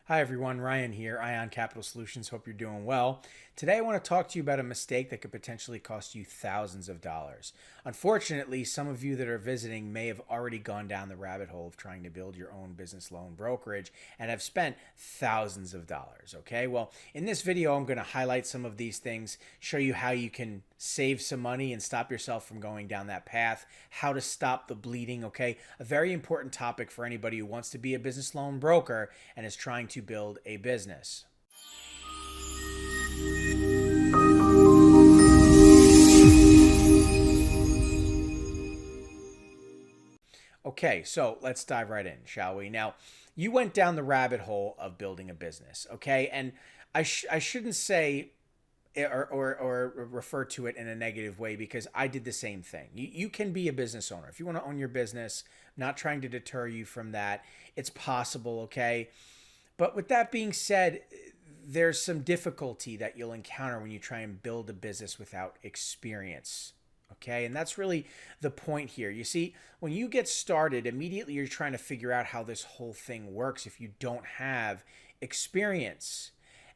Hi everyone, Ryan here, Ion Capital Solutions. Hope you're doing well. Today I want to talk to you about a mistake that could potentially cost you thousands of dollars. Unfortunately, some of you that are visiting may have already gone down the rabbit hole of trying to build your own business loan brokerage and have spent thousands of dollars. Okay, well, in this video, I'm going to highlight some of these things, show you how you can save some money and stop yourself from going down that path, how to stop the bleeding. Okay, a very important topic for anybody who wants to be a business loan broker and is trying to build a business. Okay, so let's dive right in, shall we? Now, you went down the rabbit hole of building a business, okay? And I shouldn't say or refer to it in a negative way because I did the same thing. You can be a business owner. If you want to own your business, I'm not trying to deter you from that. It's possible, okay? But with that being said, there's some difficulty that you'll encounter when you try and build a business without experience. Okay, and that's really the point here. You see, when you get started, immediately you're trying to figure out how this whole thing works if you don't have experience.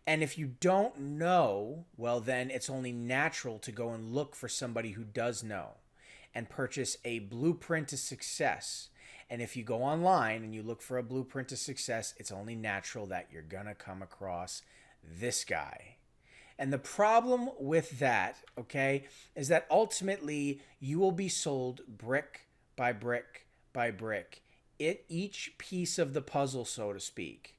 And if you don't know, well, then it's only natural to go and look for somebody who does know and purchase a blueprint to success. And if you go online and you look for a blueprint to success, it's only natural that you're going to come across this guy. And the problem with that, okay, is that ultimately you will be sold brick by brick by brick, each piece of the puzzle, so to speak,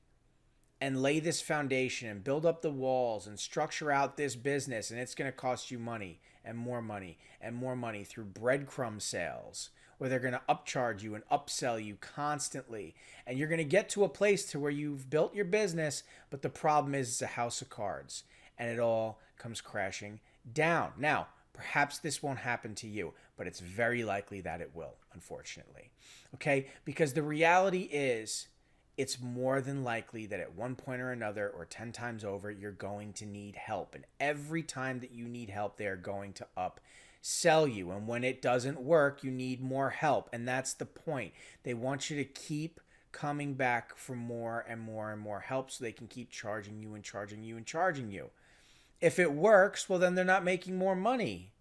and lay this foundation and build up the walls and structure out this business. And it's going to cost you money and more money and more money through breadcrumb sales, where they're going to upcharge you and upsell you constantly. And you're going to get to a place to where you've built your business, but the problem is it's a house of cards and it all comes crashing down. Now, perhaps this won't happen to you, but it's very likely that it will, unfortunately. Okay? Because the reality is, it's more than likely that at one point or another, or 10 times over, you're going to need help. And every time that you need help, they are going to upsell you. And when it doesn't work, you need more help. And that's the point. They want you to keep coming back for more and more and more help so they can keep charging you and charging you and charging you. If it works, well, then they're not making more money.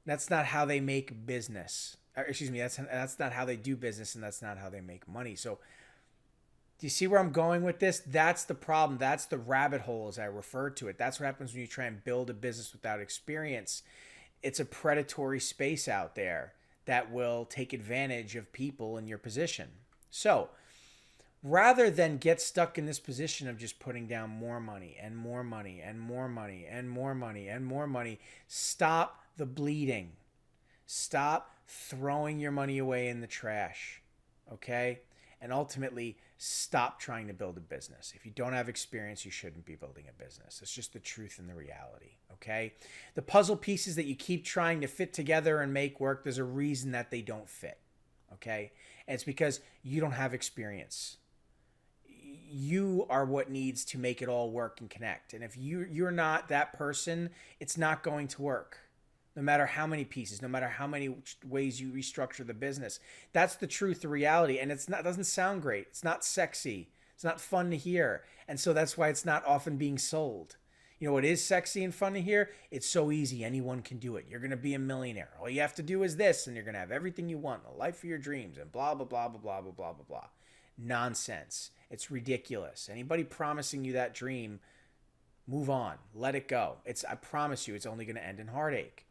That's not how they make business. That's not how they do business, and that's not how they make money. So, do you see where I'm going with this? That's the problem. That's the rabbit hole, as I refer to it. That's what happens when you try and build a business without experience. It's a predatory space out there that will take advantage of people in your position. So, rather than get stuck in this position of just putting down more money and more money and more money and more money and more money, stop the bleeding. Stop throwing your money away in the trash. Okay? And ultimately, stop trying to build a business. If you don't have experience, you shouldn't be building a business. It's just the truth and the reality, okay? The puzzle pieces that you keep trying to fit together and make work, there's a reason that they don't fit, okay? And it's because you don't have experience. You are what needs to make it all work and connect. And if you're not that person, it's not going to work. No matter how many pieces, no matter how many ways you restructure the business. That's the truth, the reality. And it doesn't sound great. It's not sexy. It's not fun to hear. And so that's why it's not often being sold. You know what is sexy and fun to hear? It's so easy. Anyone can do it. You're going to be a millionaire. All you have to do is this, and you're going to have everything you want, the life of your dreams, and blah, blah, blah, blah, blah, blah, blah, blah, blah. Nonsense. It's ridiculous. Anybody promising you that dream, move on. Let it go. I promise you, it's only going to end in heartache.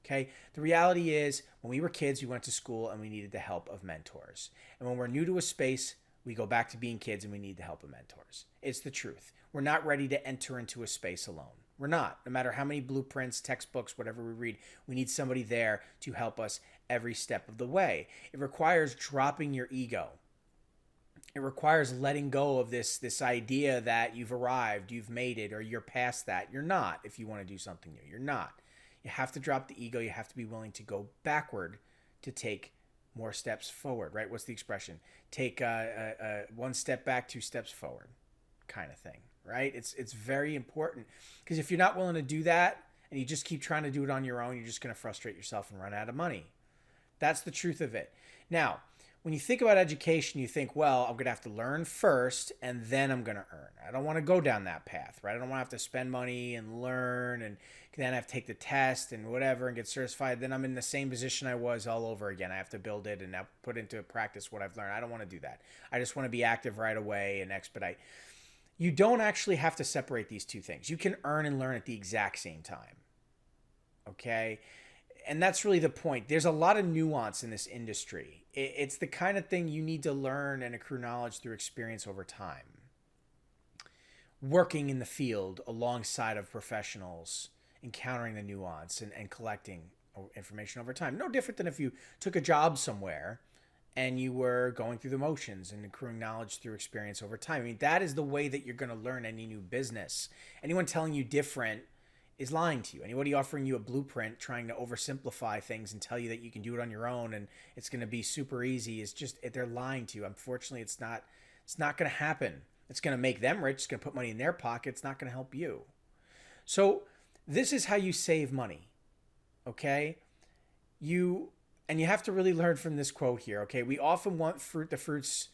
Okay, the reality is when we were kids, we went to school and we needed the help of mentors. And when we're new to a space, we go back to being kids and we need the help of mentors. It's the truth. We're not ready to enter into a space alone. We're not. No matter how many blueprints, textbooks, whatever we read, we need somebody there to help us every step of the way. It requires dropping your ego. It requires letting go of this idea that you've arrived, you've made it, or you're past that. You're not if you want to do something new. You're not. You have to drop the ego. You have to be willing to go backward to take more steps forward, right? What's the expression? Take one step back, 2 steps forward kind of thing, right? It's very important because if you're not willing to do that and you just keep trying to do it on your own, you're just going to frustrate yourself and run out of money. That's the truth of it. Now, when you think about education, you think, well, I'm going to have to learn first and then I'm going to earn. I don't want to go down that path, right? I don't want to have to spend money and learn and then I have to take the test and whatever and get certified. Then I'm in the same position I was all over again. I have to build it and now put into practice what I've learned. I don't want to do that. I just want to be active right away and expedite. You don't actually have to separate these two things. You can earn and learn at the exact same time. Okay? And that's really the point. There's a lot of nuance in this industry. It's the kind of thing you need to learn and accrue knowledge through experience over time. Working in the field alongside of professionals, encountering the nuance and collecting information over time. No different than if you took a job somewhere and you were going through the motions and accruing knowledge through experience over time. I mean, that is the way that you're going to learn any new business. Anyone telling you different is lying to you. Anybody offering you a blueprint, trying to oversimplify things and tell you that you can do it on your own and it's going to be super easy, is just, they're lying to you. Unfortunately, it's not going to happen. It's going to make them rich. It's going to put money in their pocket. It's not going to help you. So this is how you save money. Okay? You have to really learn from this quote here. Okay? We often want the fruits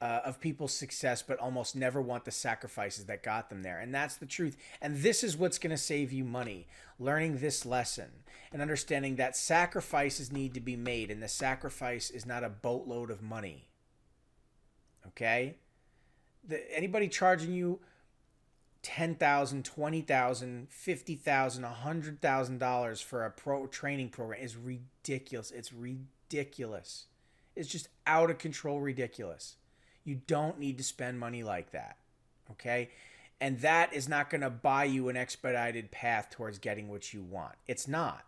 of people's success, but almost never want the sacrifices that got them there. And that's the truth. And this is what's going to save you money. Learning this lesson and understanding that sacrifices need to be made, and the sacrifice is not a boatload of money. Okay? Anybody charging you $10,000, $20,000, $50,000, $100,000 for a training program is ridiculous. It's ridiculous. It's just out of control ridiculous. You don't need to spend money like that, okay? And that is not going to buy you an expedited path towards getting what you want. It's not,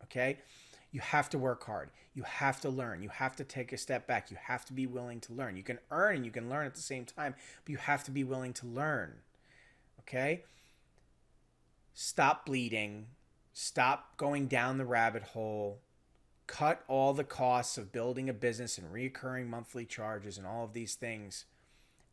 okay? You have to work hard. You have to learn. You have to take a step back. You have to be willing to learn. You can earn and you can learn at the same time, but you have to be willing to learn, okay? Stop bleeding. Stop going down the rabbit hole. Cut all the costs of building a business and recurring monthly charges and all of these things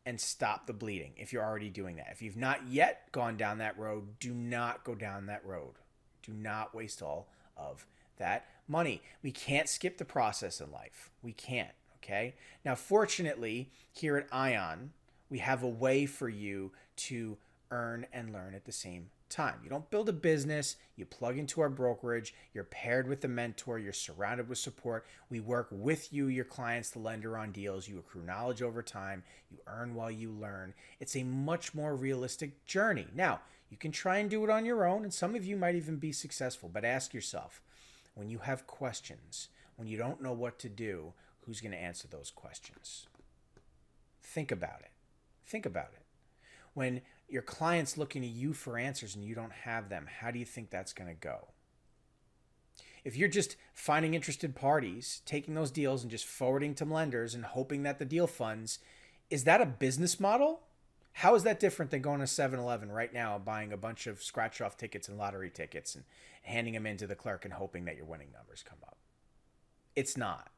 and stop the bleeding if you're already doing that. If you've not yet gone down that road, do not go down that road. Do not waste all of that money. We can't skip the process in life. We can't, okay? Now, fortunately, here at Ion, we have a way for you to earn and learn at the same time. You don't build a business, you plug into our brokerage, you're paired with a mentor, you're surrounded with support. We work with you, your clients, the lender, on deals. You accrue knowledge over time, you earn while you learn. It's a much more realistic journey. Now, you can try and do it on your own, and some of you might even be successful, but ask yourself, when you have questions, when you don't know what to do, who's going to answer those questions? Think about it. Think about it. When your client's looking to you for answers and you don't have them, how do you think that's going to go? If you're just finding interested parties, taking those deals and just forwarding to lenders and hoping that the deal funds, is that a business model? How is that different than going to 7-Eleven right now and buying a bunch of scratch-off tickets and lottery tickets and handing them in to the clerk and hoping that your winning numbers come up? It's not.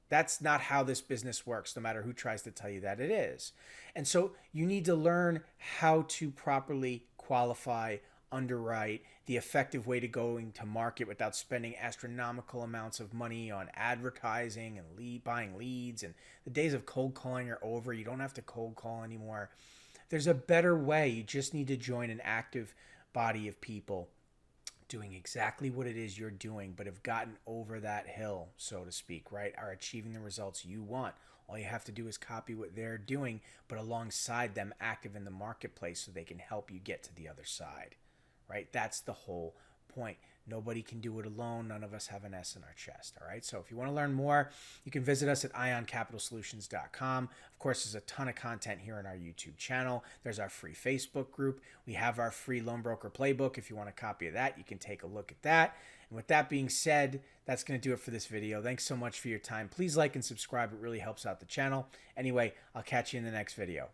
That's not how this business works, no matter who tries to tell you that it is. And so you need to learn how to properly qualify, underwrite, the effective way to going to market without spending astronomical amounts of money on advertising and buying leads. And the days of cold calling are over. You don't have to cold call anymore. There's a better way. You just need to join an active body of people doing exactly what it is you're doing, but have gotten over that hill, so to speak, right? Are achieving the results you want. All you have to do is copy what they're doing, but alongside them, active in the marketplace so they can help you get to the other side, right? That's the whole point. Nobody can do it alone. None of us have an S in our chest, all right? So if you want to learn more, you can visit us at ioncapitalsolutions.com. Of course, there's a ton of content here on our YouTube channel. There's our free Facebook group. We have our free loan broker playbook. If you want a copy of that, you can take a look at that. And with that being said, that's going to do it for this video. Thanks so much for your time. Please like and subscribe. It really helps out the channel. Anyway, I'll catch you in the next video.